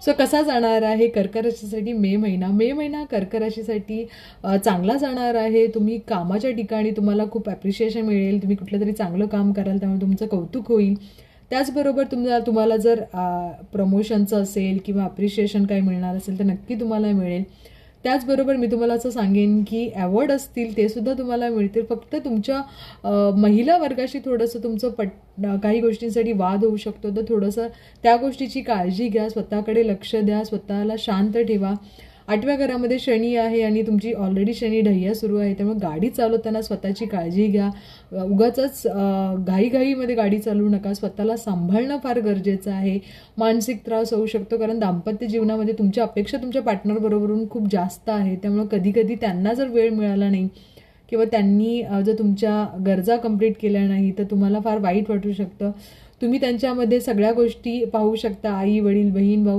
So कसा जाणार आहे कर्क राशीसाठी मे महिना? मे महिना कर्क राशीसाठी चांगला जाणार आहे. तुम्ही कामाच्या ठिकाणी तुम्हाला खूप ॲप्रिशिएशन मिळेल. तुम्ही कुठलं तरी चांगलं काम कराल, त्यामुळे तुमचं कौतुक होईल. त्याचबरोबर तुम्हाला जर प्रमोशनचं असेल किंवा ॲप्रिशिएशन काही मिळणार असेल तर नक्की तुम्हाला मिळेल. त्याचबरोबर मी तुम्हाला असं सांगेन की अवॉर्ड असतील ते सुद्धा तुम्हाला मिळतील. फक्त तुमच्या महिला वर्गाशी थोडंसं तुमचं काही गोष्टींसाठी वाद होऊ शकतो, तर थोडंसं त्या गोष्टीची काळजी घ्या. स्वतःकडे लक्ष द्या, स्वतःला शांत ठेवा. 8व्या घरामध्ये शनी आहे आणि तुमची ऑलरेडी शनी ढय्या सुरू आहे, त्यामुळे गाडी चालवताना स्वतःची काळजी घ्या. उगाचच घाईघाईमध्ये गाडी चालवू नका. स्वतःला सांभाळणं फार गरजेचं आहे. मानसिक त्रास होऊ शकतो, कारण दाम्पत्य जीवनामध्ये तुमच्या अपेक्षा तुमच्या पार्टनरबरोबरून खूप जास्त आहे. त्यामुळे कधी कधी त्यांना जर वेळ मिळाला नाही किंवा त्यांनी जर तुमच्या गरजा कंप्लीट केल्या नाही तर तुम्हाला फार वाईट वाटू शकतं. तुम्ही त्यांच्यामध्ये सगळ्या गोष्टी पाहू शकता. आई वडील बहीण भाऊ